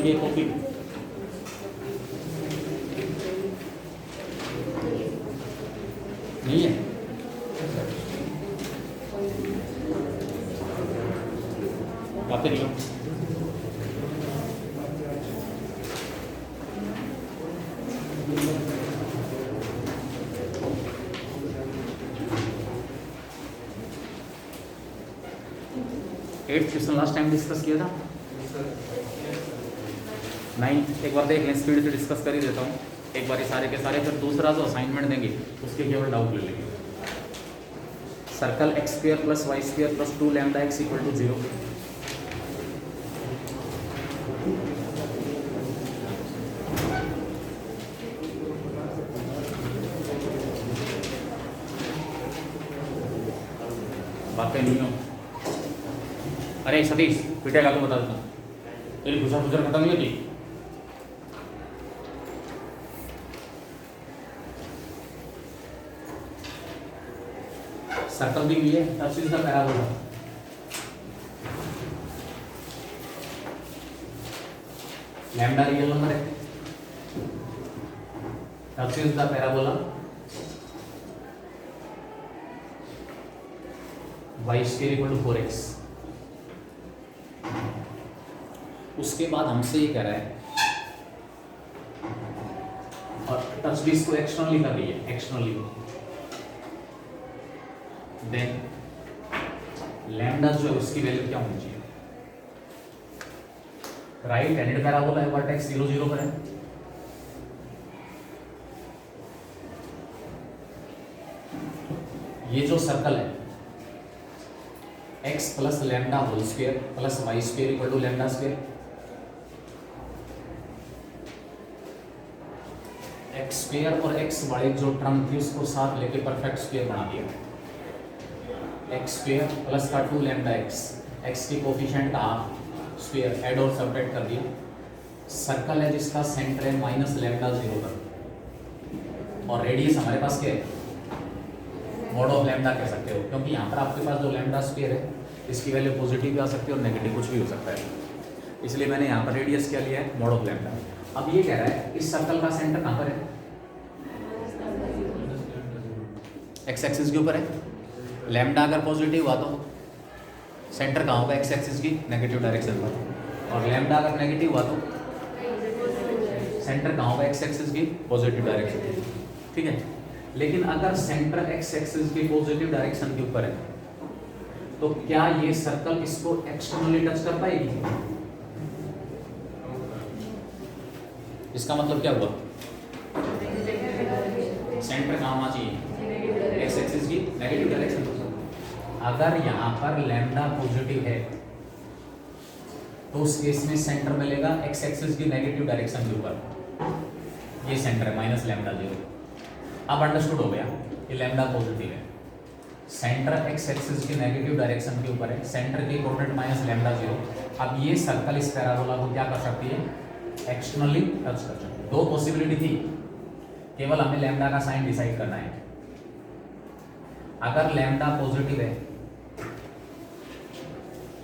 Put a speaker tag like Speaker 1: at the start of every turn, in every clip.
Speaker 1: ये कॉपी नहीं है। बातें नहीं हो। Eighth question last time discuss किया था। 9 एक बार देख लें, स्पीड से डिस्कस कर ही देता हूँ एक बार, सारे के सारे, फिर दूसरा जो असाइनमेंट देंगे उसके केवल डाउट ले लेंगे। Circle x square plus y square plus 2 lambda x equal to 0। बातें नहीं हो। अरे सतीश पिटेगा तो बता देता हूँ, तेरी गुजर गुजर खत्म नहीं होती। सर्कल दी हुई है, तब से इसका पैराबोला। लैम्डा रियल नंबर है, तब से इसका parabola y square equal to 4x। उसके बाद हमसे ये कह रहा है, और टच भी इसको एक्सटर्नली कर रही है, एक्सटर्नली। देन लैम्डा जो है उसकी वैल्यू क्या होनी चाहिए? राइट हैंडेड पैराबोला है, वर्टेक्स 0 0 पर है। ये जो सर्कल है x plus lambda whole square plus y square equal to lambda square. X square और एक्स वाली जो टर्म थी उसको साथ लेके परफेक्ट स्क्वायर बना दिया। एक्स स्क्वायर प्लस का 2 लैम्डा एक्स, एक्स की कोफिशिएंट का हाफ स्क्वायर, ऐड और सबट्रैक्ट कर दिया। सर्कल है जिसका सेंटर है माइनस लैम्डा 0 पर, और रेडियस हमारे पास क्या है? मॉड ऑफ लैम्डा कह सकते हो, क्योंकि यहाँ पर आपके पास जो लैम्डा स्क्वायर है इसकी वैल्यू पॉजिटिव भी आ सकती है और नेगेटिव कुछ भी हो सकता है, इसलिए मैंने यहाँ पर रेडियस क्या लिया है? Mod of lambda. अब ये कह रहा है इस सर्कल का सेंटर कहाँ पर है? एक्स एक्सिस के ऊपर है। लैम्डा अगर पॉजिटिव हुआ तो सेंटर कहाँ होगा? एक्स एक्सिस की नेगेटिव डायरेक्शन पर, और लैम्डा अगर नेगेटिव हुआ तो सेंटर कहाँ होगा? एक्स एक्सिस की पॉजिटिव डायरेक्शन। ठीक है, लेकिन अगर सेंटर एक्स एक्सिस की पॉजिटिव डायरेक्शन के ऊपर है तो क्या ये सर्कल इसको एक्सटर्नली टच कर पाएगी? इसका मतलब क्या हुआ? सेंटर कहाँ होना चाहिए? एक्स एक्सिस की नेगेटिव डायरेक्शन। अगर यहाँ पर लैम्डा पॉजिटिव है तो उस केस में सेंटर मिलेगा एक्स एक्सिस की नेगेटिव डायरेक्शन के ऊपर। ये सेंटर है माइनस लैम्डा 0। अब अंडरस्टूड हो गया कि लैम्डा पॉजिटिव है, सेंटर एक्स एक्सिस की नेगेटिव डायरेक्शन के ऊपर है, सेंटर की कोऑर्डिनेट माइनस लैम्डा 0। अब ये सर्कल इस पैराबोला को क्या कर सकती है? एक्सटर्नली टच कर सकती है। दो पॉसिबिलिटी थी, केवल हमें लैम्डा का साइन डिसाइड करना है। अगर लैम्डा पॉजिटिव है,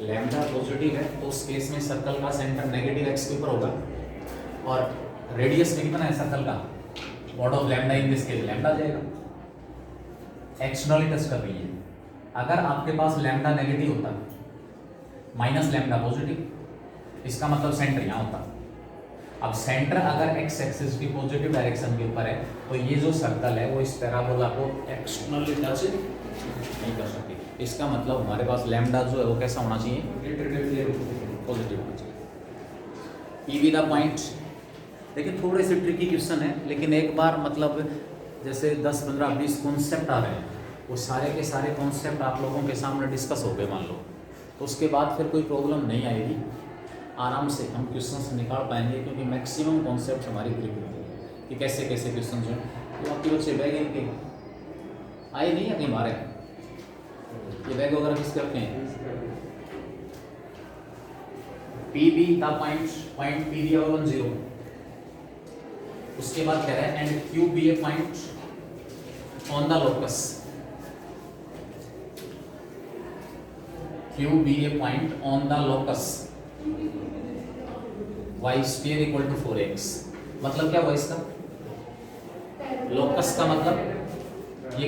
Speaker 1: लैम्डा पॉजिटिव है तो उस केस में सर्कल का सेंटर नेगेटिव एक्स के ऊपर होगा, और रेडियस में कितना है सर्कल का? Mod of lambda, in this case lambda जाएगा। एक्सटर्नली टच कर रही है। अगर आपके पास लैम्डा नेगेटिव होता माइनस लैम्डा पॉजिटिव, इसका मतलब सेंटर यहाँ होता। अब सेंटर अगर एक्स एक्सिस की पॉजिटिव डायरेक्शन के ऊपर है तो ये जो सर्कल है वो इस पैराबोला को एक्सटर्नली टच नहीं कर सकती। इसका मतलब हमारे पास लैम्डा जो है वो कैसा होना चाहिए? पॉजिटिव होना चाहिए। ई विद द पॉइंट। देखिए थोड़े से ट्रिकी क्वेश्चन है, लेकिन एक बार मतलब जैसे 10 15 20 कॉन्सेप्ट आ रहे हैं, वो सारे के सारे कॉन्सेप्ट आप लोगों के सामने डिस्कस हो गए मान लो, तो उसके बाद फिर कोई प्रॉब्लम नहीं आएगी, आराम से हम क्वेश्चंस निकाल पाएंगे, क्योंकि मैक्सिमम कॉन्सेप्ट हमारी ग्रिप में है कि कैसे कैसे क्वेश्चन जो है। तो आपके बच्चे बैग इनके आए नहीं है कहीं मारे? ये बैग वगैरह किसके रखे हैं? P be the point P दिया 1 0। उसके बाद कह रहा है and Q be a point on the locus, Q be a point on the locus y square equal to 4x। मतलब क्या हुआ इसका? लोकस का मतलब ये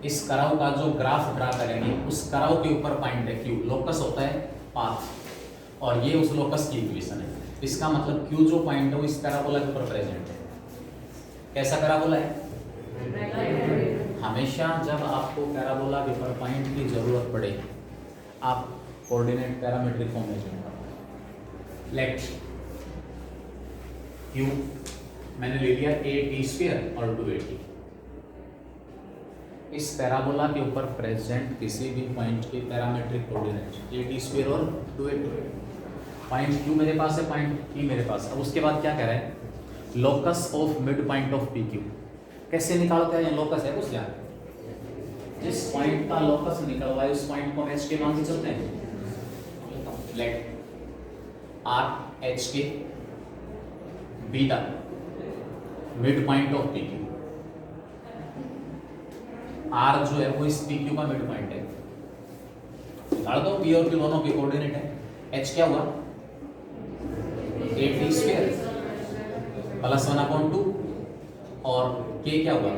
Speaker 1: इस कर्व का जो ग्राफ ड्रा करेंगे उस कर्व के ऊपर पॉइंट है Q। लोकस होता है पाथ और ये उस लोकस की इक्वेशन है। इसका मतलब Q जो पॉइंट है वो इस पैराबोला के ऊपर प्रेजेंट है। कैसा पैराबोला है? हमेशा जब आपको पैराबोला के ऊपर पॉइंट की जरूरत पड़े आप कोऑर्डिनेट पैरामीट्रिक फॉर्म में यूज करो। लेट Q मैंने ले लिया a_t² और 2a_t। इस पैराबोला के ऊपर प्रेजेंट किसी भी पॉइंट के पैरामीट्रिक कोऑर्डिनेट a_t² और 2a_t। पॉइंट Q मेरे पास है, पॉइंट P मेरे पास। अब उसके बाद क्या कह रहा है? Locus of mid point of PQ। कैसे निकालते हैं? लोकस है कुछ क्या? जिस पॉइंट का लोकस निकलवाए उस पॉइंट को h के मान से चलते हैं। लेट R H के be the mid point of PQ। R जो है वो इस PQ का मिड पॉइंट है। निकाल दो, P और Q दोनों के कोऑर्डिनेट है। H क्या हुआ? a_t² प्लस 1/2 और K क्या हुआ?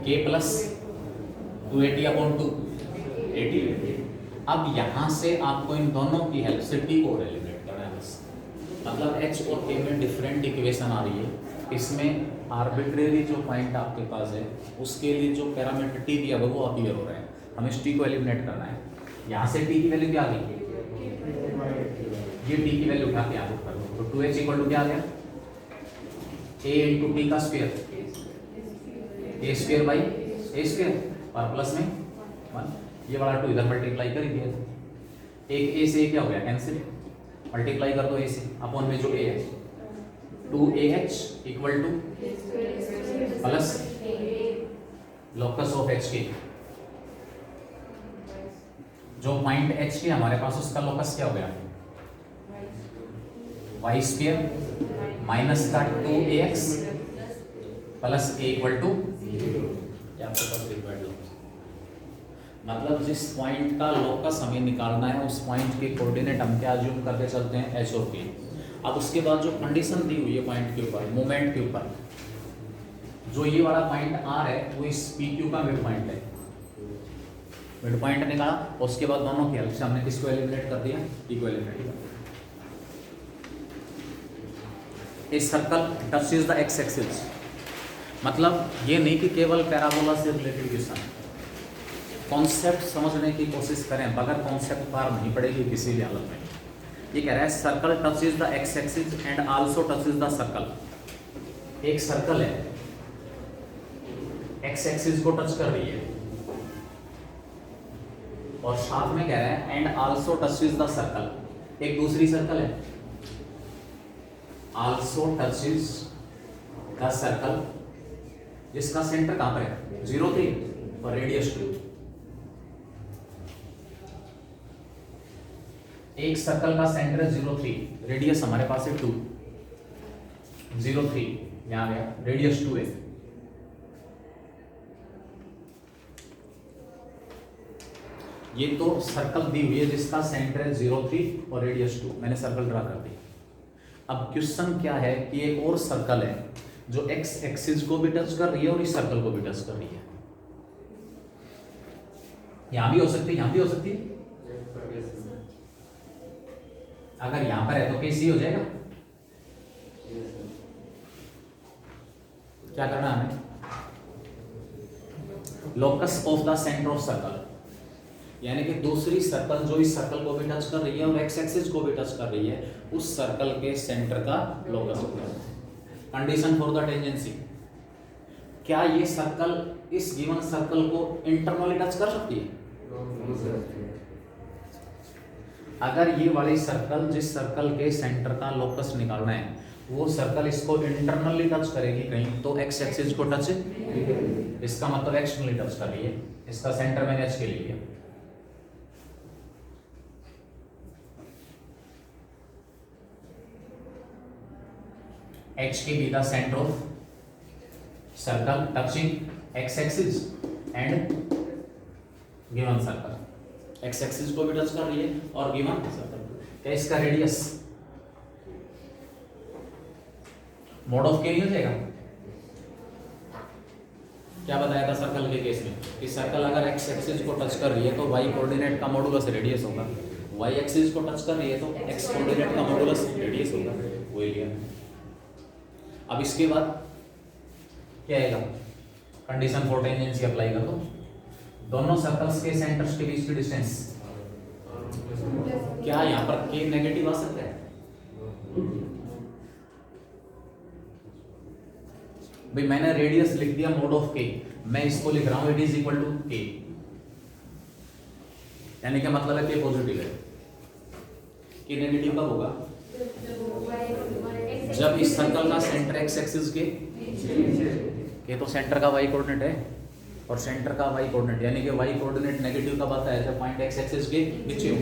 Speaker 1: K plus 2a_t/2 80। अब यहां से आपको इन दोनों की हेल्प से T को एलिमिनेट करना है बस। मतलब H और K में डिफरेंट इक्वेशन आ रही है। इसमें आर्बिट्रेरी जो पॉइंट आपके पास है उसके लिए जो पैरामीटर T दिया हुआ वो अपीयर हो रहा है। हमें इस T को एलिमिनेट करना है। यहाँ से T की वैल्यू क्या आ गई? ये T की वैल्यू उठा के यहाँ पुट कर दो। तो 2h इक्वल टू क्या आ गया? a इंटू टी का स्क्वायर, a² बाई a² और प्लस में 1। ये वाला 2 इधर मल्टीप्लाई कर ही दिया। एक a से क्या हो गया? कैंसिल। मल्टीप्लाई कर दो a से, अपॉन में जो a है 2ah equal two plus locus of h के। जो पॉइंट h के हमारे पास उसका लोकस क्या हो गया? y² माइनस का 2ax plus a equal to आपके पास रिक्वायर्ड लोकस। मतलब जिस पॉइंट का लोकस हमें निकालना है उस पॉइंट के कोऑर्डिनेट हम क्या अज्यूम करके चलते हैं? h और k। अब उसके बाद जो कंडीशन दी हुई है पॉइंट के ऊपर, मोमेंट के ऊपर, जो ये वाला पॉइंट R है वो इस PQ का मिड पॉइंट है। मिड पॉइंट निकाला और उसके बाद दोनों की हेल्प से हमने किसको एलिमिनेट कर दिया? T को एलिमिनेट कर दिया। A circle touches the x axis. मतलब ये नहीं कि केवल पैराबोला से रिलेटेड क्वेश्चन। कॉन्सेप्ट समझने की कोशिश करें, बगैर कॉन्सेप्ट पार नहीं पड़ेगी किसी भी हालत में। ये कह रहा है circle touches the x axis and also touches the circle. एक सर्कल है, एक्स एक्सिस को टच कर रही है और साथ में कह रहा है and also touches the circle. एक दूसरी सर्कल है, आल्सो टचेस द सर्कल, जिसका सेंटर कहां पर है? 0,3 और रेडियस 2। एक सर्कल का सेंटर है 0,3, रेडियस हमारे पास है 2। 0,3 यहां गया, रेडियस 2 है। ये तो सर्कल दी हुई है जिसका सेंटर है 0,3 और रेडियस 2। मैंने सर्कल ड्रा कर दी। अब क्वेश्चन क्या है कि एक और सर्कल है जो एक्स एक्सिस को भी टच कर रही है और इस सर्कल को भी टच कर रही है। यहां भी हो सकती है, यहां भी हो सकती है। अगर यहां पर है तो कैसी हो जाएगा? क्या करना है हमें? Locus of the centre of circle, यानी कि दूसरी सर्कल जो इस सर्कल को भी टच कर रही है और एक्स एक्सिस को भी टच कर रही है उस सर्कल के सेंटर का लोकस होगा। कंडीशन फॉर द टेंजेंसी, क्या ये सर्कल इस गिवन सर्कल को इंटरनली टच कर सकती है? अगर ये वाली सर्कल जिस सर्कल के सेंटर का लोकस निकालना है वो सर्कल इसको इंटरनली टच करेगी कहीं तो एक्स एक्सिस को टच, इसका मतलब एक्सटर्नली टच कर रही है। इसका सेंटर मैंने एच के ले लिया। H के be the center of circle touching x axis and given circle। X axis को भी टच कर रही है और गिवन क्या इसका रेडियस मोड ऑफ के नहीं हो जाएगा। क्या बताया था सर्कल के केस में कि सर्कल अगर एक्स एक्सिस को टच कर रही है तो वाई कोऑर्डिनेट का मॉडुलस रेडियस होगा, वाई एक्सिस को टच कर रही है तो एक्स कोऑर्डिनेट का मॉडुलस रेडियस होगा, वही लिया। अब इसके बाद क्या आएगा, कंडीशन फॉर टेंजेंसी अप्लाई कर दो। दोनों सर्कल्स के सेंटर्स के बीच की डिस्टेंस क्या यहाँ पर के नेगेटिव आ सकता है भाई, मैंने रेडियस लिख दिया मोड ऑफ के, मैं इसको लिख रहा हूं इट इज इक्वल टू के, यानी क्या मतलब है के पॉजिटिव है। के नेगेटिव कब होगा, जब इस सर्कल का सेंटर एक्स एक्सिस के तो सेंटर का वाई कोऑर्डिनेट है और सेंटर का वाई कोऑर्डिनेट, यानी कि वाई कोऑर्डिनेट नेगेटिव कब आता है, जब पॉइंट एक्स एक्सिस के नीचे हो।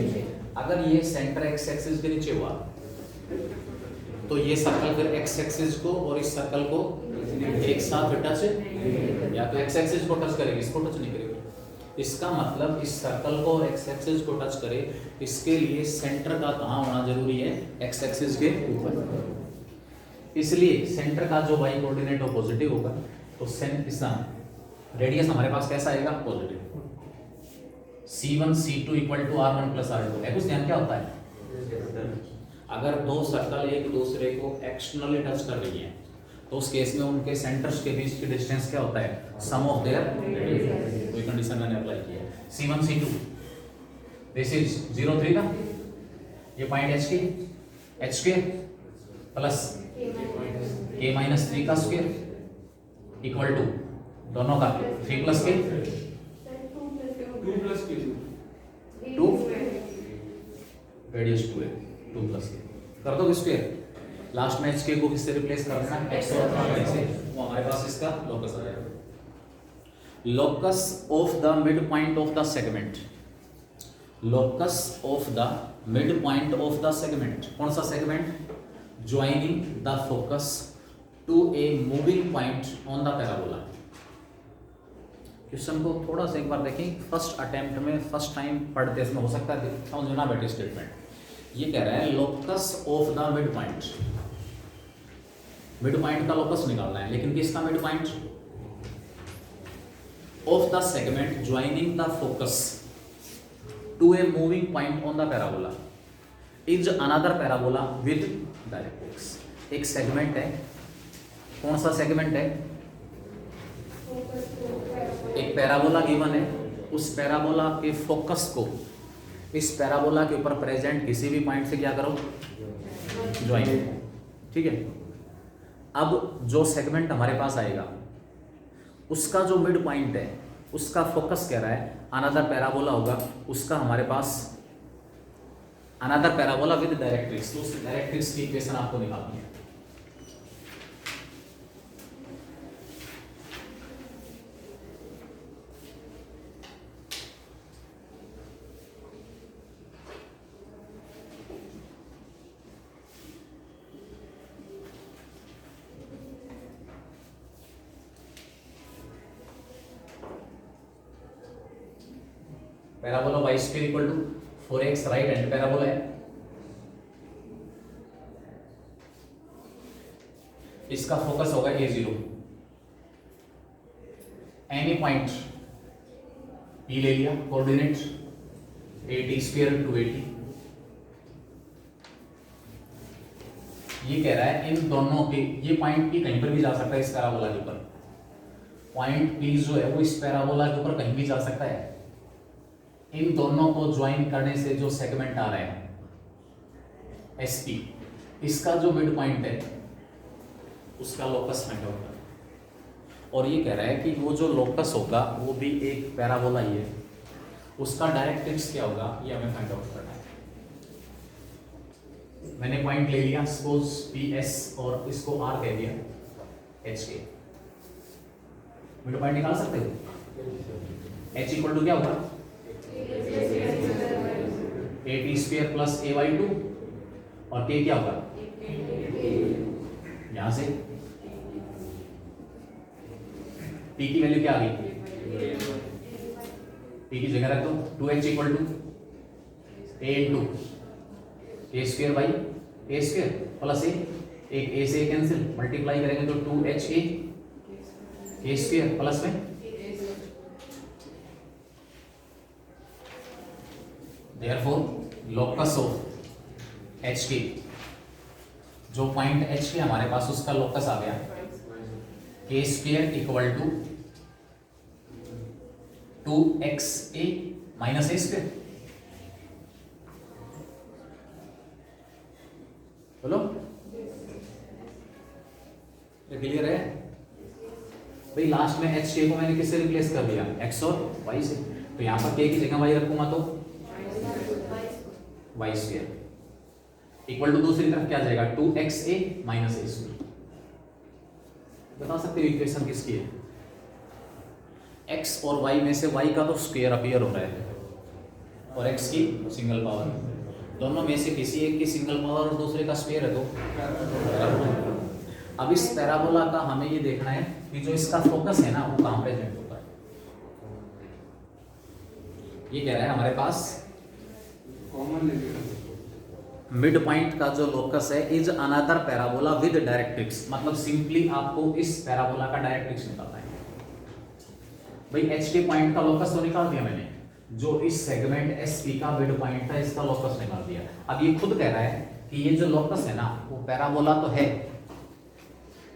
Speaker 1: अगर ये सेंटर एक्स एक्सिस के नीचे हुआ तो ये सर्कल फिर एक्स एक्सिस को और इस सर्कल को एक साथ टच, या तो एक्स एक्सिस को टच करेगी, इसको टच नहीं करेगी। इसका मतलब इस सर्कल को एक्स एक्सिस को टच करे, इसके लिए सेंटर का कहाँ होना जरूरी है, एक्स एक्सिस के ऊपर। इसलिए सेंटर का जो वाई कोऑर्डिनेट हो पॉजिटिव होगा, तो रेडियस हमारे पास कैसा आएगा, positive. C1 C2 equal to R1 plus R2 है, कुछ ध्यान क्या होता है, अगर दो सर्कल एक दूसरे को एक्सटर्नली टच कर रही है तो उस केस में उनके सेंटर्स के बीच की डिस्टेंस क्या होता है, सम ऑफ देयर रेडियस। कोई कंडीशन मैंने अप्लाई की है, C1 C2 दिस इज 0 3 का, ये पॉइंट h के प्लस k माइनस 3 का स्क्वायर इक्वल टू दोनों का 3 प्लस के 2 रेडियस 2 है, 2 प्लस के कर दो स्क्वायर, लास्ट में h को किससे रिप्लेस कर देना, x और y से, वो हमारे पास इसका लोकस आ जाएगा। Locus of the mid point of the segment, locus of the mid point of the segment, कौन सा segment, joining the focus to a moving point on the parabola. Question को थोड़ा सा एक बार देखें, फर्स्ट अटेम्प्ट में फर्स्ट टाइम पढ़ते इसमें हो सकता है समझ में ना बैठे स्टेटमेंट। ये कह रहा है locus of the mid point, mid point का लोकस निकालना है, लेकिन किसका mid point, of the segment joining the focus to a moving point on the parabola is another parabola with directrix. एक सेगमेंट है, कौन सा सेगमेंट है, एक पैराबोला गिवन है, उस पैराबोला के फोकस को इस पैराबोला के ऊपर प्रेजेंट किसी भी पॉइंट से क्या करो, ज्वाइन, ठीक है। अब जो सेगमेंट हमारे पास आएगा उसका जो मिड पॉइंट है उसका फोकस कह रहा है अनदर पैराबोला होगा, उसका हमारे पास अनदर पैराबोला विद डायरेक्ट्रिक्स, तो उस डायरेक्ट्रिक्स की इक्वेशन आपको निकालनी है। Parabola y square equal to 4x right hand parabola है, इसका फोकस होगा a0, एनी पॉइंट p ले लिया, कोऑर्डिनेट 80 स्क्वायर टू 80। ये कह रहा है इन दोनों के, ये पॉइंट p कहीं पर भी जा सकता है इस पैराबोला के ऊपर, पॉइंट p जो है वो इस पैराबोला के ऊपर कहीं भी जा सकता है। इन दोनों को ज्वाइन करने से जो सेगमेंट आ रहा है SP, इसका जो मिड पॉइंट है उसका लोकस फाइंड आउट करना। और ये कह रहा है कि वो जो लोकस होगा वो भी एक पैराबोला ही है, उसका डायरेक्ट्रिक्स क्या होगा ये हमें फाइंड आउट करना है। मैंने पॉइंट ले लिया, सपोज PS और इसको R कह दिया, HK, मिड पॉइंट निकाल सकते हो। H इक्वल टू क्या होगा, 80 स्क्वायर प्लस a/2 और k क्या होगा, यहां से p की वैल्यू क्या आ गई, p की जगह रख दो 2h equal to a into a square by a square plus a, एक ए से कैंसिल, मल्टीप्लाई करेंगे तो 2HA ए स्क्वायर प्लस में देयरफॉर लोकस ऑफ HK, जो पॉइंट HK हमारे पास उसका लोकस आ गया a square equal to 2XA minus a square. बोलो ये क्लियर है भाई। लास्ट में HK को मैंने किससे रिप्लेस कर दिया, x और y से, तो यहां पर k की जगह y रखूंगा तो y स्क्वायर इक्वल टू दूसरी तरफ क्या जाएगा 2XA माइनस ए स्क्वायर। बता सकते हो इक्वेशन किसकी है, x और y में से y का तो स्क्वायर अपीयर हो रहा है और x की सिंगल पावर, दोनों में से किसी एक की सिंगल पावर और दूसरे का स्क्वायर है तो। अब इस पैराबोला का हमें ये देखना है कि जो इसका फोकस है ना वो कहां प्रेजेंट होता है। ये कह रहा है हमारे पास मिड पॉइंट का जो लोकस है is another parabola with directrix, मतलब सिंपली आपको इस पैराबोला का डायरेक्ट्रिक्स निकालना है। भाई एच के पॉइंट का लोकस तो निकाल दिया मैंने, जो इस सेगमेंट एसपी का मिड पॉइंट था इसका लोकस निकाल दिया। अब ये खुद कह रहा है कि ये जो लोकस है ना वो पैराबोला तो है,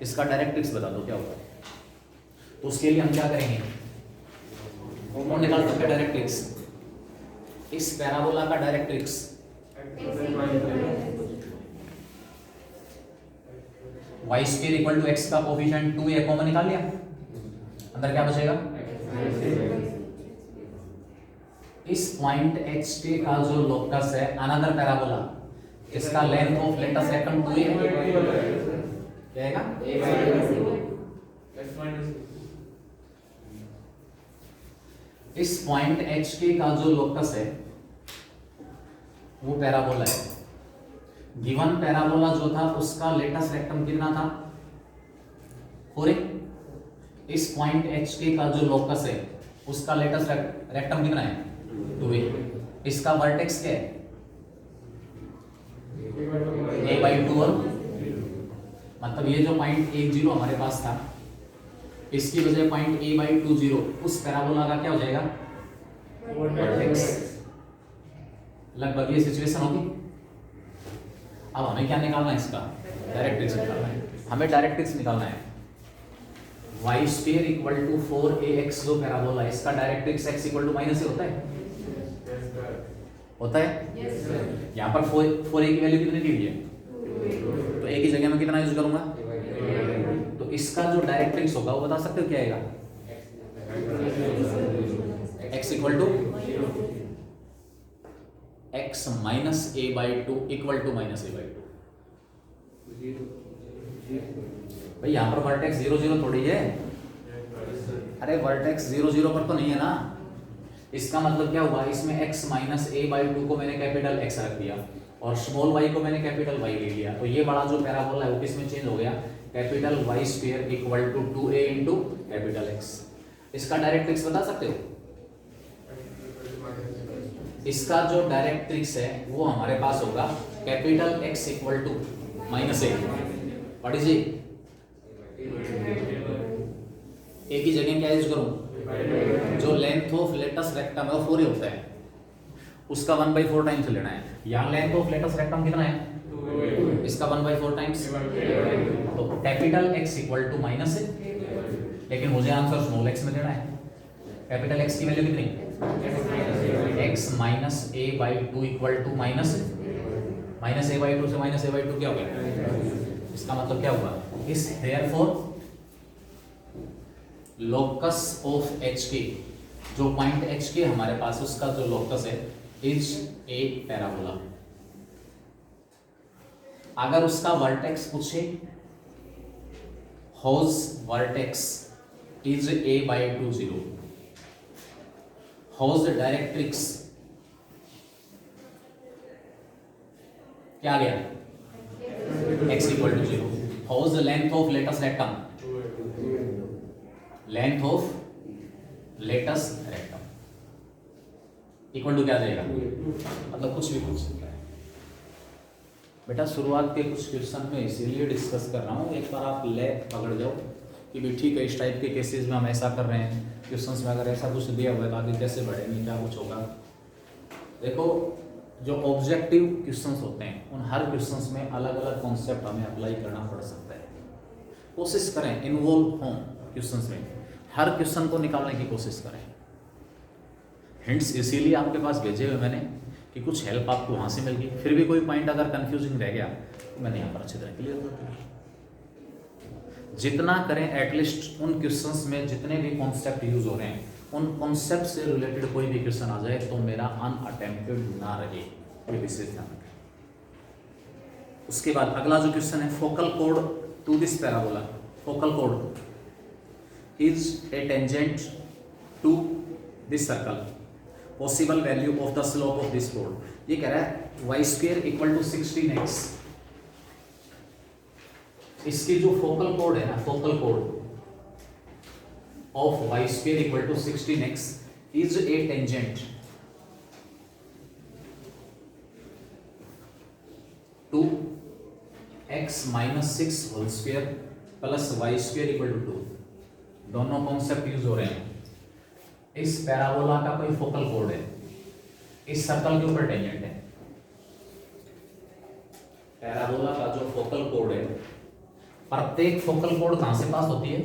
Speaker 1: इसका डायरेक्ट्रिक्स बता दो क्या होगा। तो उसके लिए हम क्या करेंगे, कौन निकाल सकते हैं डायरेक्ट्रिक्स, इस पैराबोला का directrix y square equal to x का कोफिशिएंट 2a कॉमन निकाल लिया, अंदर क्या बचेगा, इस पॉइंट h के का जो लोकस है अनदर पैराबोला, इसका length of latus rectum 2a क्या आएगा, इस पॉइंट h के का जो लोकस है वो पैराबोला है। गिवन पैराबोला जो था उसका लेटस रेक्टम कितना था 4a, इस पॉइंट h के का जो लोकस है उसका लेटस रेक्टम कितना है 2a, इसका वर्टेक्स क्या है a/2 और मतलब ये जो पॉइंट 10 हमारे पास था इसकी वजह पॉइंट a/2 उस पैराबोला का क्या हो जाएगा वर्टेक्स। लगभग ये सिचुएशन होगी। अब हमें क्या निकालना है, इसका डायरेक्ट्रिक्स निकालना है, हमें डायरेक्ट्रिक्स निकालना है। y square equal to 4ax जो पैराबोला है इसका directrix x equal to minus a होता है, होता है। यहाँ पर 4a की वैल्यू कितनी दी हुई है, तो a की जगह में कितना यूज करूंगा, तो इसका जो डायरेक्ट्रिक्स होगा वो बता सकते हो क्या आएगा, x equal to x minus a/2 equal to minus a/2। भाई यहाँ पर वर्टेक्स 0 0 थोड़ी है, अरे वर्टेक्स 0 0 पर तो नहीं है ना। इसका मतलब क्या हुआ, इसमें x माइनस a/2 को मैंने कैपिटल x रख दिया और स्मॉल y को मैंने कैपिटल y ले लिया, तो ये बड़ा जो पैराबोला है वो किसमें चेंज हो गया, capital y square equal to 2a into capital x। इसका डायरेक्ट्रिक्स बता सकते हो, इसका जो डायरेक्ट्रिक्स है वो हमारे पास होगा capital X equal to minus a, what is a की जगह क्या यूज करूं, जो लेंथ ऑफ लेटस रेक्टम है वो 4a होता है, उसका 1/4 टाइम्स लेना है। यहाँ लेंथ ऑफ लेटस रेक्टम कितना है, इसका 1/4 टाइम्स, तो capital X equal to minus a, लेकिन मुझे आंसर स्मॉल x में देना है। कैपिटल X की वैल्यू कितनी, x minus a/2 equal to minus a/2 से माइनस a/2 क्या हो गया, इसका मतलब क्या हुआ, इस देयरफॉर लोकस ऑफ HK, जो पॉइंट HK हमारे पास उसका जो लोकस है इज ए पैराबोला। अगर उसका वर्टेक्स पूछे, whose vertex is a/2 whose directrix क्या आ गया, x equal to 0, whose length of latus rectum, length of latus rectum equal to क्या जाएगा, मतलब कुछ भी पूछ सकता है बेटा। शुरुआत के कुछ क्वेश्चन में इसीलिए डिस्कस कर रहा हूँ, एक बार आप ले पकड़ जाओ कि भी ठीक है इस टाइप के केसेस में हम ऐसा कर रहे हैं, क्वेश्चंस में अगर ऐसा कुछ दिया हुआ है तो आगे कैसे बढ़ेंगे, क्या कुछ होगा। देखो जो ऑब्जेक्टिव क्वेश्चंस होते हैं उन हर क्वेश्चंस में अलग अलग कॉन्सेप्ट हमें अप्लाई करना पड़ सकता है। कोशिश करें इन्वॉल्व हों क्वेश्चंस में, हर क्वेश्चन को निकालने की कोशिश करें। हिंट्स इसीलिए आपके पास भेजे हुए मैंने कि कुछ हेल्प आपको वहाँ से मिल गई। फिर भी कोई पॉइंट अगर कंफ्यूजिंग रह गया तो मैंने यहाँ पर अच्छी तरह क्लियर कर दिया। जितना करें एटलीस्ट उन क्वेश्चंस में जितने भी कॉन्सेप्ट यूज हो रहे हैं उन कॉन्सेप्ट से रिलेटेड कोई भी क्वेश्चन आ जाए तो मेरा अनअटेम्प्टेड ना रहे, ये विशेष ध्यान रखें। उसके बाद अगला जो क्वेश्चन है, focal code to this parabola, focal code is a tangent to this circle, possible value of the slope of this code. ये कह रहा है Y square equal to 16x। इसकी जो फोकल कोड है ना, फोकल कोड of y square equal to 16x is a tangent to x minus 6 whole square plus y square equal to 2। दोनों कॉन्सेप्ट यूज हो रहे हैं। इस पैराबोला का कोई फोकल कोड है, इस सर्कल के ऊपर टेंजेंट है। पैराबोला का जो फोकल कोड है, प्रत्येक फोकल कोड कहां से पास होती है,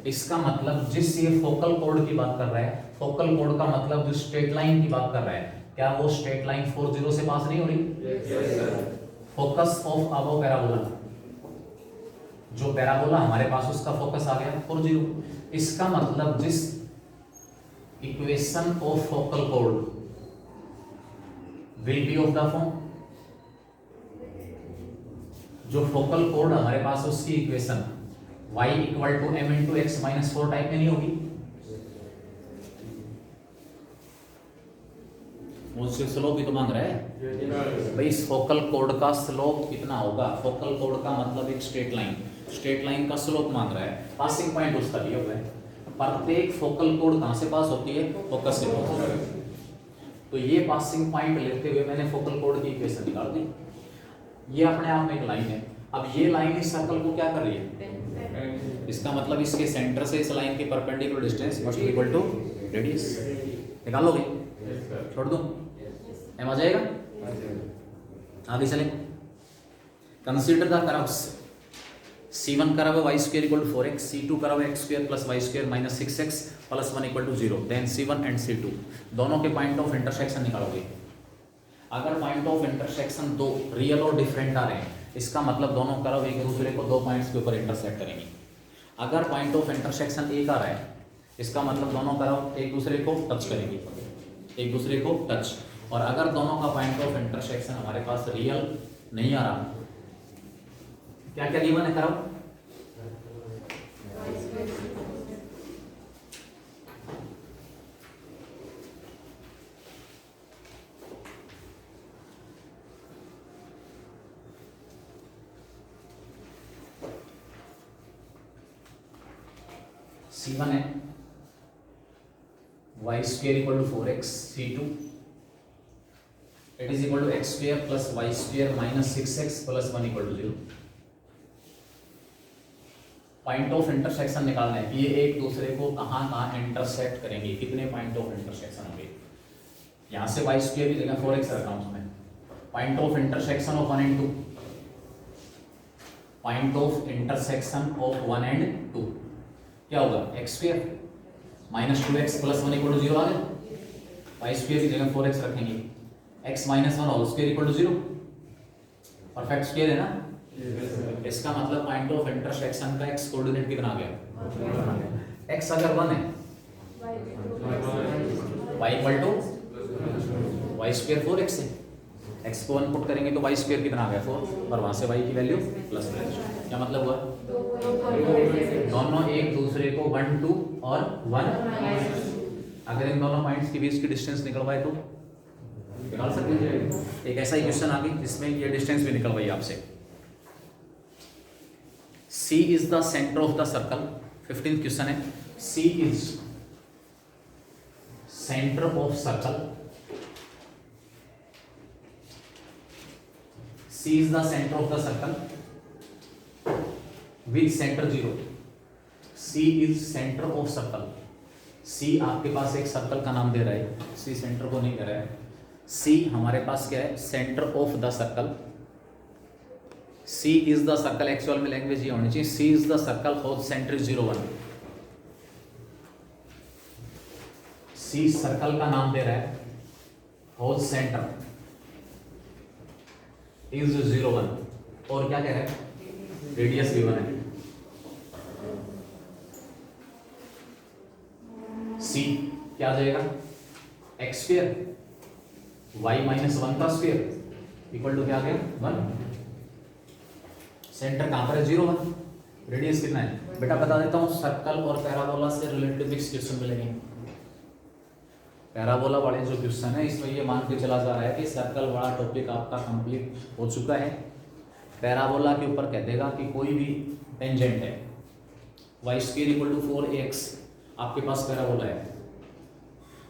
Speaker 1: इसका मतलब जिस ये फोकल कोड की बात कर रहा है, फोकल कोड का मतलब जो स्ट्रेट लाइन की बात कर रहा है, क्या वो स्ट्रेट लाइन 40 से पास नहीं हो रही? फोकस ऑफ अबव पैराबोला, जो पैराबोला हमारे पास उसका फोकस आ गया 40। इसका मतलब जिस इक्वेशन ऑफ फोकल कोड will be of the form, जो फोकल कोड हमारे पास उसकी equation y equal to m into x minus 4 type में नहीं होगी। मुझसे स्लोप भी तो मांग रहा है भाई, इस फोकल कोड का स्लोप कितना होगा। फोकल कोड का मतलब एक स्ट्रेट लाइन, स्ट्रेट लाइन का स्लोप मांग रहा है, पासिंग पॉइंट उसका दिया हुआ है। प्रत्येक फोकल कोड कहां से पास होती है, फोकस से पास होती है। तो ये पासिंग पॉइंट लेते हुए मैंने फोकल कोड की इक्वेशन निकाल दी। ये अपने आप में एक लाइन है। अब ये लाइन इस सर्कल को क्या कर रही है, इसका मतलब इसके सेंटर से इस लाइन के perpendicular distance must be equal to radius. निकाल लोगे, छोड़ दो, एम आ जाएगा। आगे चले, consider the curves. C1 curve है y square equal to 4x, C2 curve है x square plus y square minus 6x plus 1 equal to 0। Then C1 and C2 दोनों के पॉइंट ऑफ इंटरसेक्शन निकालोगे। अगर पॉइंट ऑफ इंटरसेक्शन दो real और different आ रहे हैं, इसका मतलब दोनों कर्व एक दूसरे को दो पॉइंट्स के ऊपर इंटरसेक्ट करेंगे। अगर पॉइंट ऑफ इंटरसेक्शन एक आ रहा है, इसका मतलब दोनों कर्व एक दूसरे को टच करेंगे, एक दूसरे को टच। और अगर दोनों का पॉइंट ऑफ इंटरसेक्शन हमारे पास रियल नहीं आ रहा, क्या क्या गिवन है कर्व, C1 है y square equal to 4x, C2 it is equal to x square plus y square minus 6x plus 1 equal to 0। Point of intersection निकालना है, ये एक दूसरे को कहाँ कहाँ इंटरसेक्ट करेंगे, कितने पॉइंट ऑफ इंटरसेक्शन होंगे। यहाँ से y स्क्वायर की जगह 4x रखा हूँ उसमें। Point of intersection of 1 and 2, point of intersection of 1 and 2 क्या होगा, x square minus 2x plus 1 equal to 0 आ गया। y स्क्वायर की जगह 4x रखेंगे, x minus 1 whole square equal to 0। Perfect square है ना। इसका मतलब पॉइंट ऑफ इंटरसेक्शन का x कोऑर्डिनेट कितना आ गया, x अगर 1 है y equal to y square 4x है। x को 1 पुट करेंगे तो y स्क्वायर कितना आ गया 4, और वहां से y की वैल्यू प्लस में। क्या मतलब हुआ, दोनों एक दूसरे को 1 2 और 1। अगर इन दोनों पॉइंट्स के बीच की डिस्टेंस निकलवाए तो निकाल सकते हैं। एक ऐसा ही क्वेश्चन आ गई जिसमें ये डिस्टेंस भी निकलवाई आपसे। C is the centre of the circle, 15th question है। C centre of circle, C is the center of the circle with center 0. C is center of circle. C आपके पास एक सर्कल का नाम दे रहा है, C सेंटर को नहीं दे रहा है। C हमारे पास क्या है, centre of the circle. C is the circle, actual में लैंग्वेज ये होनी चाहिए, C is the circle whose center is 0 1. C circle का नाम दे रहा है, whose center इज 0 1, और क्या कह रहा है, रेडियस भी 1 है। सी क्या आ जाएगा, एक्स स्क्वायर वाई माइनस 1 का स्क्वायर इक्वल टू क्या आ गया 1। सेंटर कहां पर है, 0 1, रेडियस कितना है बेटा बता देता हूं, सर्कल और पैराबोला से रिलेटेड फिक्स क्वेश्चन मिलेंगे। पैराबोला वाले जो क्वेश्चन है इसमें ये मान के चला जा रहा है कि सर्कल वाला टॉपिक आपका कंप्लीट हो चुका है। पैराबोला के ऊपर कह देगा कि कोई भी टेंजेंट है Y square equal to 4ax, आपके पास पैराबोला है,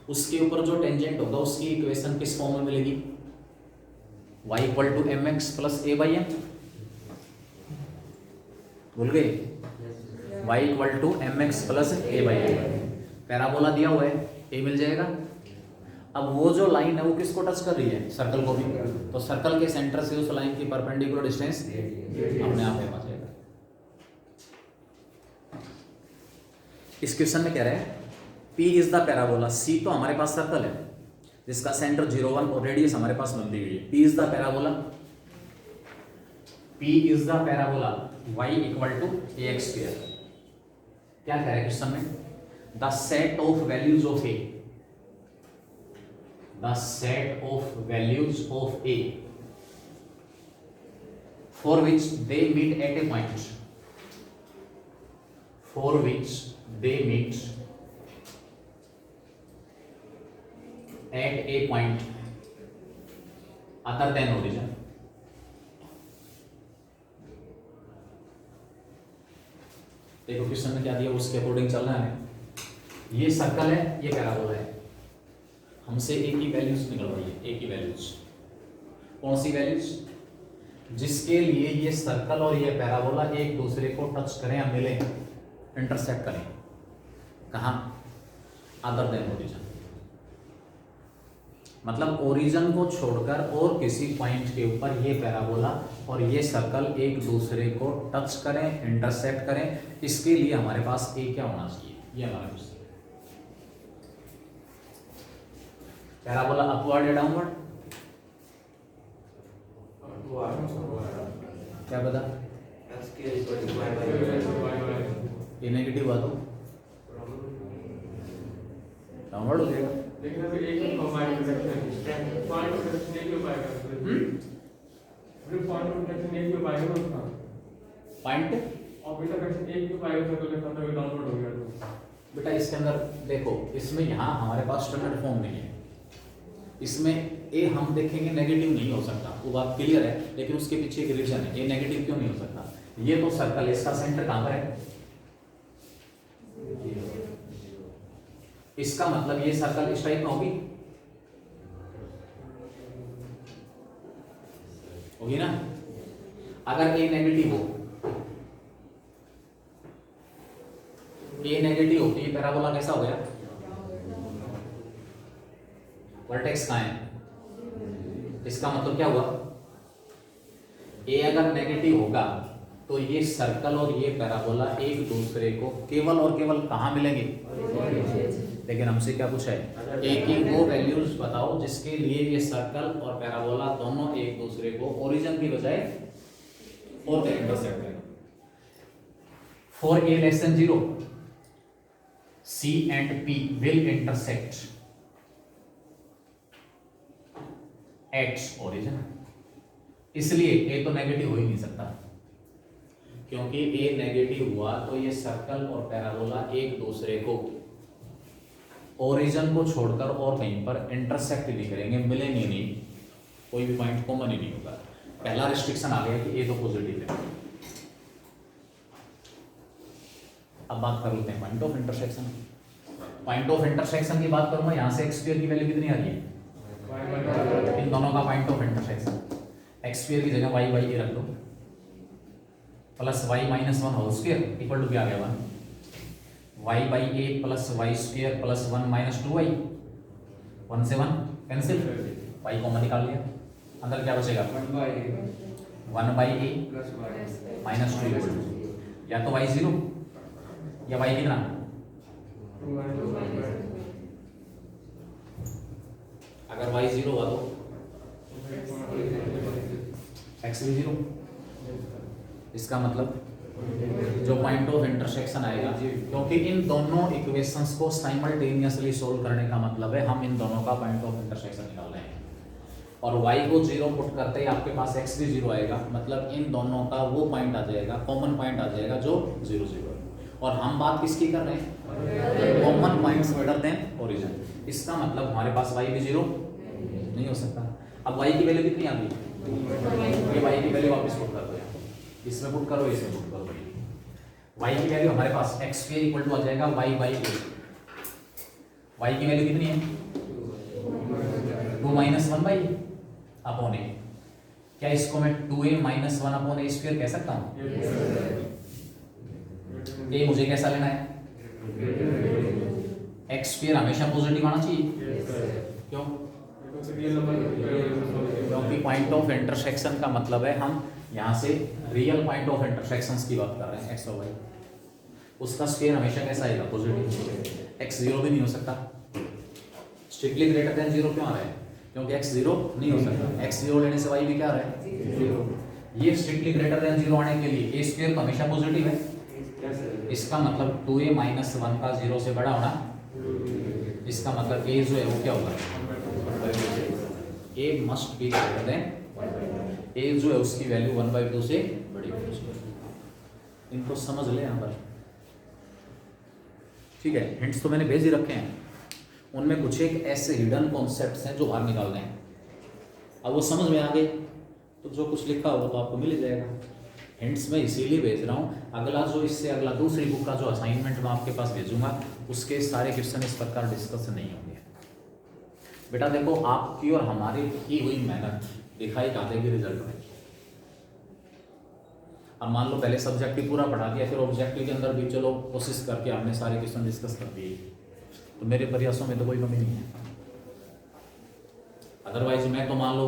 Speaker 1: उसके ऊपर जो टेंजेंट होगा उसकी इक्वेशन किस फॉर्म में मिलेगी, y equal to mx plus a by m, भूल गए, y equal to mx plus a by m। Parabola दिया हुआ है, a मिल जाएगा। अब वो जो लाइन है वो किसको टच कर रही है, सर्कल को भी, तो सर्कल के सेंटर से उस लाइन की परपेंडिकुलर डिस्टेंस अपने आप आ जाएगा। इस क्वेश्चन में कह रहे हैं P is the parabola, C तो हमारे पास सर्कल है जिसका सेंटर 0 1 और रेडियस हमारे पास दी हुई है। P is the parabola, P is the parabola y equal to ax square. क्या कह रहे हैं क्वेश्चन में, the set of values of a, the set of values of a for which they meet at a point, for which they meet at a point other than origin। देखो question में क्या दिया उसके according चलना है। ये circle है, ये पैराबोला है, हमसे एक ही वैल्यूज निकलवाई है, एक ही वैल्यूज। कौन सी वैल्यूज, जिसके लिए ये सर्कल और ये पैराबोला एक दूसरे को टच करें या मिलें, इंटरसेक्ट करें, कहाँ, अदर देन ओरिजिन, मतलब ओरिजिन को छोड़कर और किसी पॉइंट के ऊपर ये पैराबोला और ये सर्कल एक दूसरे को टच करें, इंटरसेक्ट करें, इसके लिए हमारे पास ए क्या होना चाहिए, ये हमारा क्वेश्चन। पैराबोला अपवर्ड या डाउनवर्ड, क्या पता, ये नेगेटिव हुआ तो डाउनवर्ड हो जाएगा।
Speaker 2: लेकिन अभी एक पॉइंट ऑफ इंटरसेक्शन एक पे पाएगा, फिर पॉइंट ऑफ इंटरसेक्शन एक पे पाएगा उसका, पॉइंट ऑफ इंटरसेक्शन एक पे पाएगा तो कहता है डाउनवर्ड हो गया। तो
Speaker 1: बेटा इसके अंदर देखो, इसमें यहाँ हमारे पास स्टैंडर्ड फॉर्म नहीं है, इसमें ए हम देखेंगे नेगेटिव नहीं हो सकता, वो बात क्लियर है, लेकिन उसके पीछे एक रीजन है, ए नेगेटिव क्यों नहीं हो सकता। ये तो सर्कल, इसका सेंटर कहां पर है, इसका मतलब ये सर्कल इस टाइप में होगी ना। अगर ए नेगेटिव हो, ए नेगेटिव हो तो ये पैराबोला कैसा हो गया, वर्टेक्स कहां है, इसका मतलब क्या हुआ, ए अगर नेगेटिव होगा तो ये सर्कल और ये पैराबोला एक दूसरे को केवल और केवल कहां मिलेंगे, लेकिन हमसे क्या पूछा है, ए की वो वैल्यूज बताओ जिसके लिए ये सर्कल और पैराबोला दोनों एक दूसरे को ओरिजिन की बजाय और इंटरसेक्ट करें। For a less than 0 C and P will intersect at origin। इसलिए A तो नेगेटिव हो ही नहीं सकता, क्योंकि A नेगेटिव हुआ तो ये सर्कल और पैराबोला एक दूसरे को ओरिजिन को छोड़कर और कहीं पर इंटरसेक्ट नहीं करेंगे, मिलेंगे नहीं, कोई भी पॉइंट कॉमन ही नहीं होगा। पहला रिस्ट्रिक्शन आ गया कि A तो पॉजिटिव है। अब बात कर लेते हैं point of intersection. Point of intersection की बात करूंगा, यहाँ से एक्स स्क्वायर की वैल्यू कितनी आ रही है, इन दोनों का point of intersection, x square की जगह वाई वाई के रख दो, plus y minus one whole square equal to क्या आ गया 1, y by a plus y square plus 1 minus 2y, 1 से 1 कैंसिल, वाई कॉमन निकाल लिया, अंदर क्या बचेगा 1 by a minus 2 equal to या तो वाई 0 या वाई कितना, अगर वाई 0 हुआ तो एक्स भी 0, इसका मतलब जो पॉइंट ऑफ इंटरसेक्शन आएगा, क्योंकि इन दोनों इक्वेशंस को साइमल्टेनियसली सोल्व करने का मतलब है हम इन दोनों का पॉइंट ऑफ इंटरसेक्शन निकाल रहे हैं, और y को 0 पुट करते ही आपके पास x भी 0 आएगा, मतलब इन दोनों का वो पॉइंट आ जाएगा, कॉमन पॉइंट आ जाएगा जो 0 0 है, और हम बात किसकी कर रहे हैं, common points greater than origin, इसका मतलब हमारे पास y भी 0 नहीं हो सकता। अब y की वैल्यू कितनी आ गई, ये y की वैल्यू वापस पुट कर दो, इसमें पुट करो, इसमें पुट करो, y की वैल्यू हमारे पास x के इक्वल टू आ जाएगा y बाई a, y की वैल्यू कितनी है 2 माइनस 1 बाई अपॉन ए, क्या इसको मैं 2a माइनस 1 अपॉन ए स्क्वायर कह सकता हूँ, a मुझे कैसा लेना है, x स्क्वायर हमेशा पॉजिटिव आना चाहिए, क्यों, क्योंकि पॉइंट ऑफ इंटरसेक्शन का मतलब है हम यहाँ से रियल पॉइंट ऑफ इंटरसेक्शंस की बात कर रहे हैं, एक्स और वाई, उसका स्क्वायर हमेशा कैसा आएगा पॉजिटिव, एक्स 0 भी नहीं हो सकता, स्ट्रिक्टली ग्रेटर देन 0 क्यों आ रहा है, क्योंकि एक्स 0 नहीं हो सकता, एक्स 0 लेने से वाई भी क्या आ रहा है 0, ये स्ट्रिक्टली ग्रेटर देन 0 आने के लिए ए स्क्वायर तो हमेशा पॉजिटिव है, इसका मतलब 2a माइनस 1 का 0 से बड़ा होना, इसका मतलब a जो है वो क्या होगा, a must be greater than, a जो है उसकी वैल्यू 1/2 से बड़ी होनी चाहिए, इनको समझ ले यहाँ पर, ठीक है। हिंट्स तो मैंने भेज ही रखे हैं, उनमें कुछ एक ऐसे हिडन कॉन्सेप्ट्स हैं जो बाहर निकालने हैं, अब वो समझ में आ गए तो जो कुछ लिखा होगा तो आपको मिल ही जाएगा, हिंट्स मैं इसीलिए भेज रहा हूँ, अगला जो इससे अगला दूसरी बुक का जो असाइनमेंट मैं आपके पास भेजूंगा उसके सारे क्वेश्चन इस प्रकार डिस्कस नहीं होंगे। बेटा देखो आपकी और हमारी की हुई मेहनत दिखाई का देगी रिजल्ट में, अब मान लो पहले सब्जेक्टिव पूरा पढ़ा दिया, फिर ऑब्जेक्टिव के अंदर भी चलो कोशिश करके हमने सारे क्वेश्चन डिस्कस कर दिए, तो मेरे प्रयासों में तो कोई कमी नहीं है, अदरवाइज मैं तो मान लो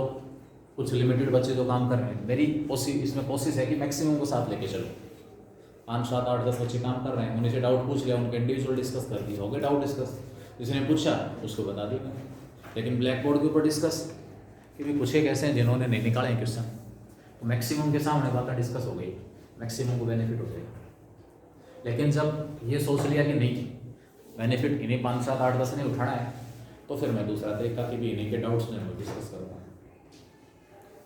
Speaker 1: कुछ लिमिटेड बच्चे जो काम कर रहे हैं, मेरी इसमें कोशिश है कि मैक्सिमम को साथ लेके चलो, 5 7 8 10 बच्चे काम कर रहे हैं, उन्हें से डाउट पूछ लिया, उनके इंडिविजुअल डिस्कस कर दिया, हो गए डाउट डिस्कस, जिसने पूछा उसको बता दिया, लेकिन ब्लैक बोर्ड के ऊपर डिस्कस क्योंकि कुछ एक ऐसे हैं जिन्होंने नहीं निकाले हैं क्वेश्चन, तो मैक्सिमम के सामने बातें डिस्कस हो गई, मैक्सिमम को बेनिफिट हो जाएगा। लेकिन जब ये सोच लिया कि नहीं बेनिफिट इन्हीं 5 7 8 10 ने उठाना है, तो फिर मैं दूसरा तरीका कि भी इन्हीं के डाउट्स में मैं डिस्कस करूँगा।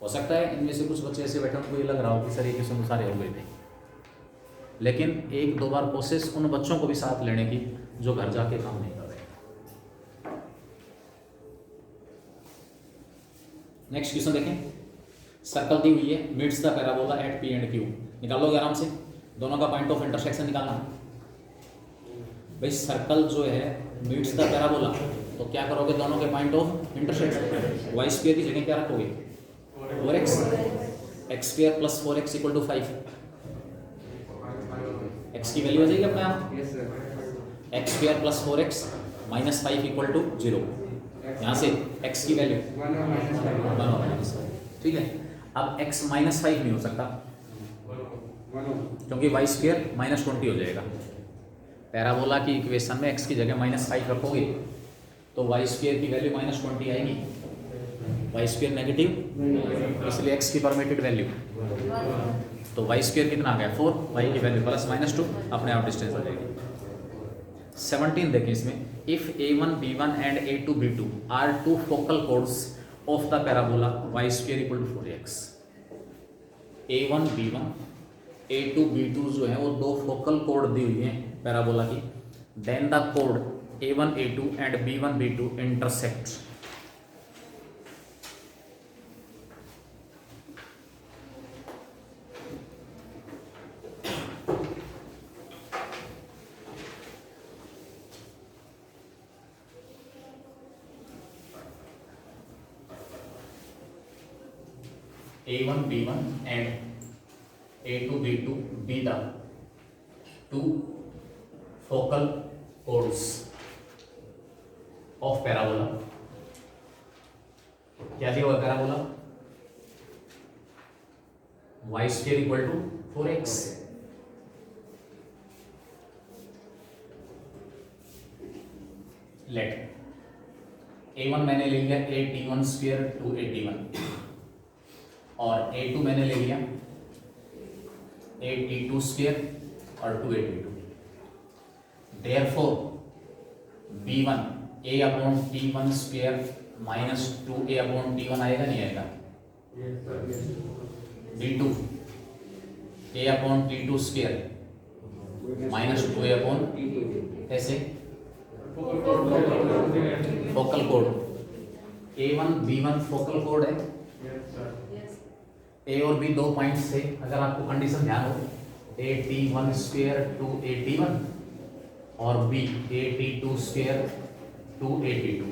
Speaker 1: हो सकता है इनमें से कुछ बच्चे ऐसे बैठे उनको ये लग रहा हो कि सर ये क्वेश्चन सारे हो गए थे, लेकिन 1-2 बार कोशिश उन बच्चों को भी साथ लेने की जो घर जाके काम नहीं कर रहे। नेक्स्ट क्वेश्चन देखें, सर्कल दी हुई है, meets the parabola at P and Q, निकालोगे आराम से, दोनों का पॉइंट ऑफ इंटरसेक्शन निकालना भाई, सर्कल जो है मीट्स द पैराबोला, तो क्या करोगे, दोनों के point of intersection, y square की जगह क्या रखोगे 4x, x square plus 4x equal to 5, x की वैल्यू आ जाएगी अपने आप, x square plus 4x minus 5 equal to 0, यहाँ से x की वैल्यू 1, ठीक है। अब x माइनस 5 नहीं हो सकता क्योंकि वाई स्क्वायर माइनस 20 हो जाएगा, पैराबोला की इक्वेशन में x की जगह माइनस 5 रखोगे तो वाई स्क्वायर की वैल्यू माइनस 20 आएगी, वाई स्क्वायर नेगेटिव इसलिए x की परमिटेड वैल्यू, तो वाई स्क्वायर कितना आ गया 4, वाई की वैल्यू प्लस माइनस 2, अपने आप डिस्टेंस आ जाएगी। 17 देखिए इसमें, if a1 b1 and a2 b2 are two focal chords of the parabola y square equal to 4x, a1 b1 a2 b2 जो है वो 2 फोकल कोड दी हुई हैं पैराबोला की, देन द कोड a1 a2 and b1 b2 intersect, A1 B1 and A2 B2 be the two focal chords of parabola. क्या दिया हुआ parabola? y square equal to 4x। Let A1 मैंने ले लिया AT1 स्क्वायर 2AT1 और A2 मैंने ले लिया AT2 स्क्वायर और 2AT2। Therefore B1 A upon T1 square minus 2A upon T1 आएगा नहीं आएगा? B2 A upon T2 square minus 2A upon ऐसे फोकल कोड A1 B1 फोकल कोड है। A और B दो पॉइंट से अगर आपको कंडीशन ध्यान हो AT1 स्क्वायर 2AT1 और B AT2 स्क्वायर 2AT2।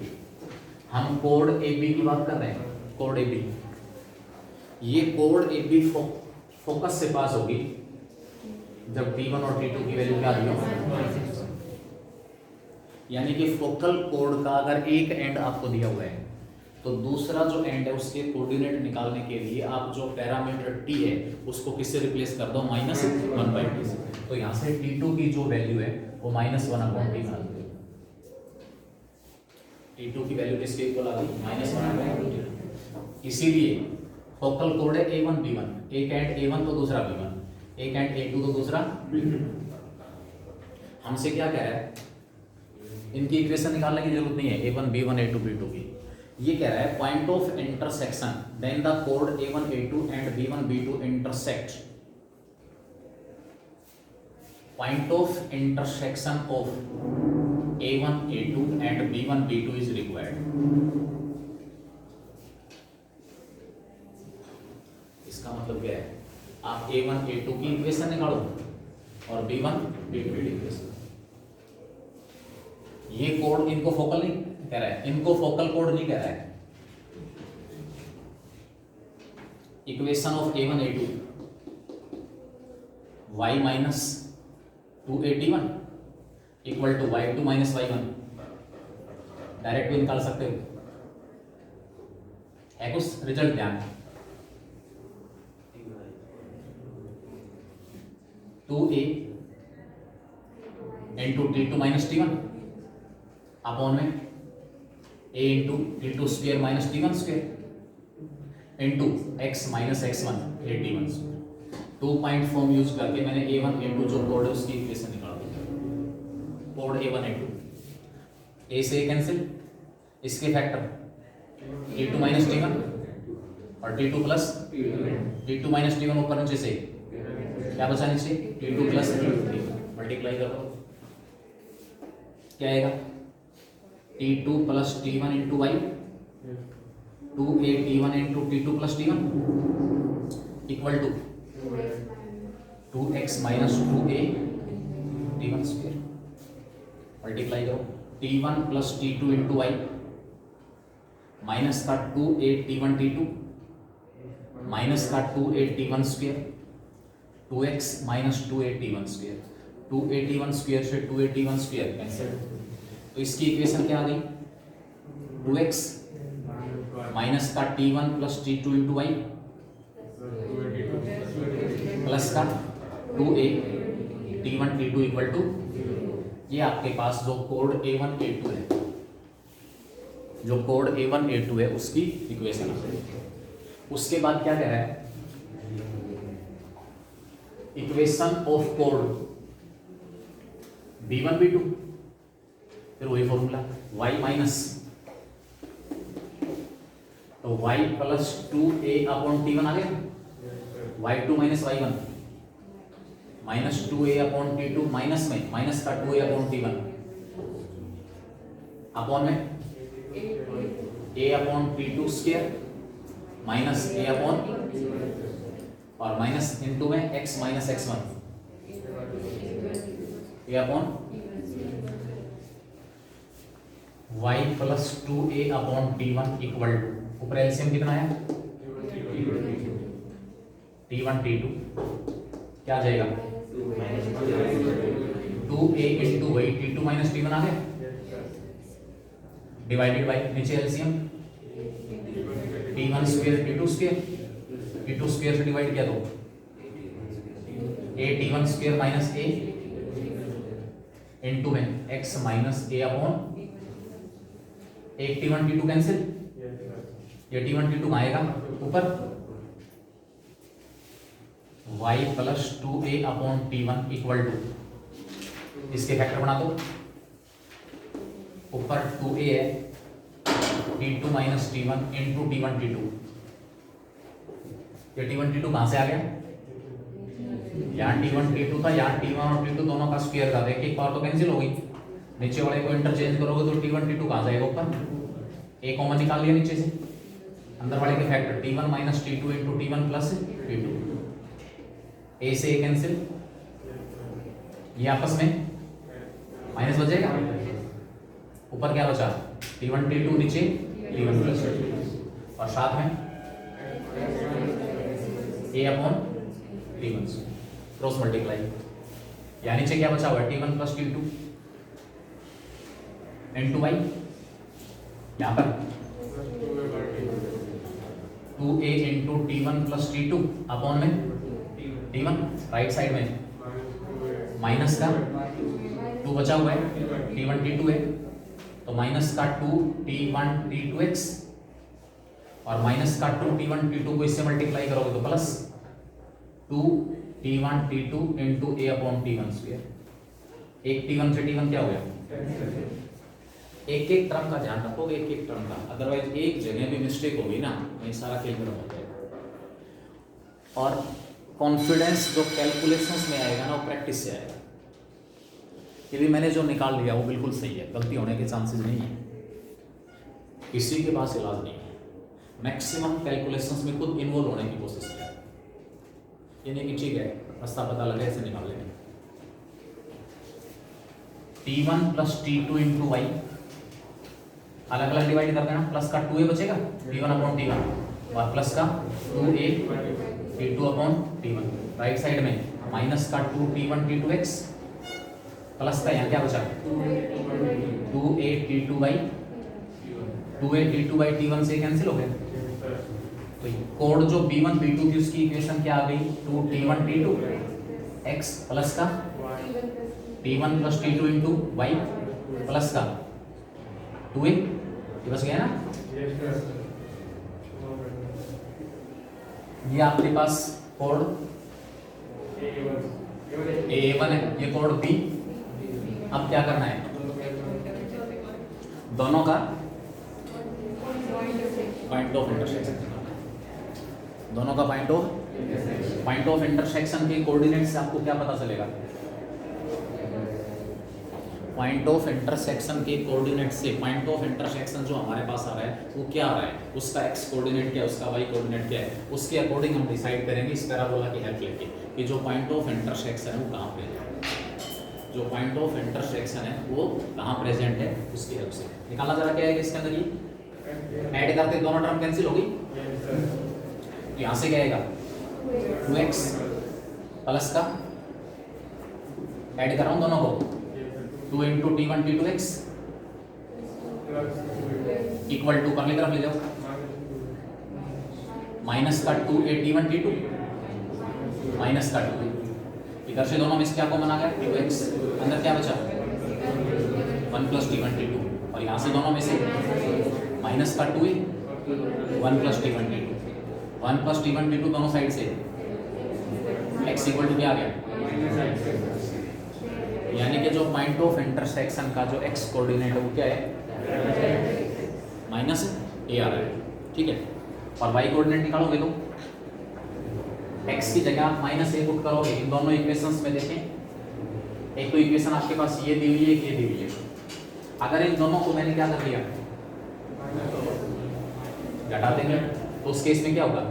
Speaker 1: हम कोड AB की बात कर रहे हैं, कोड AB। ये कोड AB फोकस से पास होगी जब T1 और T2 की वैल्यू क्या दी हो, यानी कि फोकल कोड का अगर एक एंड आपको दिया हुआ है तो दूसरा जो एंड है उसके कोऑर्डिनेट निकालने के लिए आप जो पैरामीटर T है उसको किससे रिप्लेस कर दो? -1/T से। तो यहाँ से T2 की जो वैल्यू है वो -1/T बना दो। T2 की वैल्यू किसके इक्वल आ गई? -1/T। इसीलिए फोकल कोड है A1 B1, एक एंड A1 तो दूसरा B1, एक एंड A2 तो दूसरा B2। हमसे क्या कह रहा है? इनकी इक्वेशन निकालने की जरूरत नहीं है A1 B1 A2 B2 की। ये कह रहा है point of intersection then the कोड A1 A2 and B1 B2 intersect. Point of intersection of A1 A2 and B1 B2 is required। इसका मतलब क्या है? आप A1 A2 की इक्वेशन निकालो और B1 B2 की इक्वेशन। ये कोड इनको फोकल नहीं कह रहा है, इनको फोकल कोड नहीं कह रहा है। Equation of A1 A2 y minus 2AT1 equal to y2 minus y1 direct भी निकाल सकते हो। है कुछ रिजल्ट ध्यान? 2A into T2 minus T1 upon में A into T2 square minus T1 square into x minus x1 AT1 square. 2 point form use करके मैंने A1 A2 जो कोड है उसकी इक्वेशन निकाल दी। कोड A1 A2 A से cancel, इसके factor T2 minus T1 और T2 plus T2 minus T1 ऊपर नीचे से क्या बचा नीचे? T2 प्लस T1 मल्टीप्लाई कर दो, क्या आएगा? T2 plus T1 into y 2A T1 into T2 plus T1 equal to 2x minus 2A T1 square. Multiply करो T1 plus T2 into y minus का 2A T1 T2 माइनस का 2A T1 square 2x minus 2A T1 square. 2A T1 square से 2A T1 square cancel, तो इसकी equation क्या आ गई? 2x minus का T1 plus T2 into Y plus का 2A T1 T2 equal to, ये आपके पास जो कोड A1 A2 है, जो कोड A1 A2 है उसकी इक्वेशन है। उसके बाद क्या कह रहा है? Equation of code B1 B2, फिर वही फॉर्मूला y माइनस तो y plus 2A upon T1 आ गया, y2 minus y1 minus 2A upon T2 minus में माइनस का 2A अपॉन T1 अपॉन में A upon T2 square minus A upon और minus into में x minus x1 A upon y plus 2A upon T1 equal to, ऊपर LCM कितना है? T1 T2 क्या आ जाएगा 2a इंटू वही T2 माइनस T1 आ गया डिवाइडेड बाई नीचे LCM T1 square T2 square T2 square से डिवाइड किया तो a T1 square minus a into में x माइनस a अपॉन एक T1 T2 कैंसिल ये T1 T2 आएगा ऊपर y plus 2a upon T1 equal to इसके फैक्टर बना दो ऊपर 2a है T2 minus T1 into T1 T2 ये T1 T2 कहां से आ गया यहाँ T1 T2 था यहाँ T1 और T2 दोनों का स्क्वायर था एक एक पावर तो कैंसिल हो गई नीचे वाले को इंटरचेंज करोगे तो T1 T2 कहां जाएगा ऊपर एक कॉमन निकाल लिया नीचे से अंदर वाले के factor T1 minus T2 into T1 plus T2 a से a कैंसिल ये आपस में माइनस बचेगा ऊपर क्या बचा T1 T2 नीचे T1 प्लस और साथ में a upon T1 cross multiply या नीचे क्या बचा हुआ है T1 plus T2 into y यहाँ पर 2a into T1 plus T2 upon में T1 राइट साइड में माइनस का 2 बचा हुआ है T1 T2 है तो माइनस का 2 T1 T2x और माइनस का 2 T1 T2 को इससे मल्टीप्लाई करोगे तो plus 2 T1 T2 into a upon T1 square एक T1 से T1 क्या हो गया एक एक टर्म का ध्यान रखोगे एक एक टर्म का अदरवाइज एक जगह भी मिस्टेक होगी ना वही सारा खेल खत्म हो जाएगा और कॉन्फिडेंस जो कैलकुलेशंस में आएगा ना वो प्रैक्टिस से आएगा ये भी मैंने जो निकाल लिया वो बिल्कुल सही है गलती होने के चांसेस नहीं है किसी के पास इलाज नहीं है मैक्सिमम कैलकुलेशंस में खुद इन्वॉल्व होने की कोशिश करें ये नहीं कि ठीक है रास्ता पता लगे ऐसे निकाल लेंगे T1 plus T2 into Y अलग अलग डिवाइड कर देना प्लस का 2a बचेगा T1 अपॉन T1 और प्लस का 2a T2 upon T1 right side में माइनस का 2 T1 T2x प्लस का यहाँ क्या बचा 2a T2 by 2a T2 by T1 से कैंसिल हो गया तो कोड जो B1 B2 थी उसकी इक्वेशन क्या आ गई 2 T1 T2 x प्लस का T1 plus T2 into y plus का 2a ये बच गया ना ये आपके पास कोड A1 है ये कोड B अब क्या करना है दोनों का पॉइंट ऑफ इंटरसेक्शन दोनों का पॉइंट ऑफ इंटरसेक्शन के कोऑर्डिनेट से आपको क्या पता चलेगा पॉइंट ऑफ इंटरसेक्शन के कोऑर्डिनेट से पॉइंट ऑफ इंटरसेक्शन जो हमारे पास आ रहा है वो क्या आ रहा है उसका x कोऑर्डिनेट क्या है उसका y कोऑर्डिनेट क्या है उसके अकॉर्डिंग हम डिसाइड करेंगे इस पैराबोला की हेल्प लेके कि जो पॉइंट ऑफ इंटरसेक्शन है वो कहाँ प्रेजेंट है जो पॉइंट ऑफ इंटरसेक्शन है वो कहाँ प्रेजेंट है उसकी हेल्प से निकालना जरा क्या है इसके अंदर ये ऐड करते दोनों टर्म कैंसिल होगी तो यहाँ से क्या आएगा 2x प्लस का ऐड कर रहा हूँ दोनों को 2 into T1 T2x equal to परले तरफ ले जाओ माइनस का 2a T1 T2 माइनस का 2 इधर से दोनों में से क्या कॉमन आ गया T2x अंदर क्या बचा 1 प्लस T1 T2 और यहाँ से दोनों में से माइनस का 2a 1 plus T1 T2 1 plus T1 T2 दोनों साइड से x इक्वल टू क्या आ गया यानी कि जो पॉइंट ऑफ इंटरसेक्शन का जो x कोऑर्डिनेट है वो क्या है माइनस a आ रहा है ठीक है और y कोऑर्डिनेट निकालोगे तो x की जगह माइनस a पुट करोगे इन दोनों इक्वेशंस में देखें एक तो इक्वेशन आपके पास ये दी हुई है ये दी हुई है अगर इन दोनों को मैंने क्या कर दिया घटा देंगे तो उस केस में क्या होगा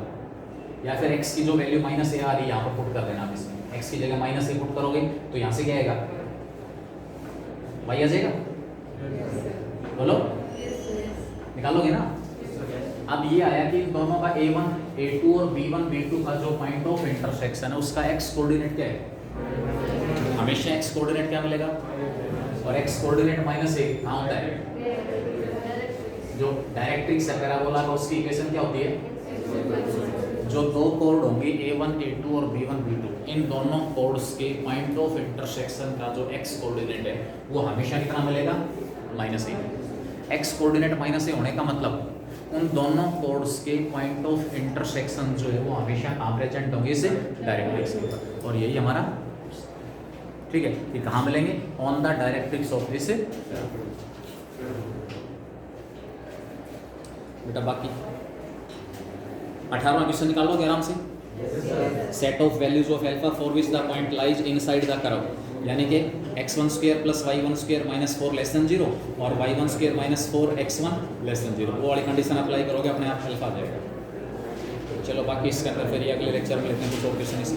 Speaker 1: या फिर x की जो वैल्यू माइनस a आ रही है यहाँ पर पुट कर देना आप इसमें x की जगह माइनस a पुट करोगे तो यहाँ से क्या आएगा y आ जाएगा बोलो निकालोगे ना अब ये आया कि दोनों का a1 A2 और B1 B2 का जो पॉइंट ऑफ इंटरसेक्शन है उसका x कोऑर्डिनेट क्या है? हमेशा x कोऑर्डिनेट क्या मिलेगा? और x कोऑर्डिनेट -a कहाँ होता है? जो डायरेक्ट्रिक्स है पैराबोला का उसकी इक्वेशन क्या होती है? जो दो कोड होंगे A1 A2 और B1 B2, इन दोनों कोड्स के पॉइंट ऑफ इंटरसेक्शन का जो x कोऑर्डिनेट है वो हमेशा कितना मिलेगा? -a। x कोऑर्डिनेट -a होने का मतलब उन दोनों कोड्स के पॉइंट ऑफ इंटरसेक्शन जो है वो हमेशा कहाँ प्रेजेंट होंगे? इसे डायरेक्ट्रिक्स के ऊपर। और यही हमारा, ठीक है, ये कहाँ मिलेंगे? On the directrix of this. बेटा बाकी 18वां क्वेश्चन निकाल लोगे आराम से। Set of values of alpha for which the point lies inside the curve, यानी कि x1² + y1² - 4 <0 और y1² - 4x1 <0, वो वाली कंडीशन अप्लाई करोगे अपने आप अल्फा आ जाएगा। चलो बाकी इसके अंदर फिर ये अगले लेक्चर में लेते हैं कुछ और क्वेश्चन इसी।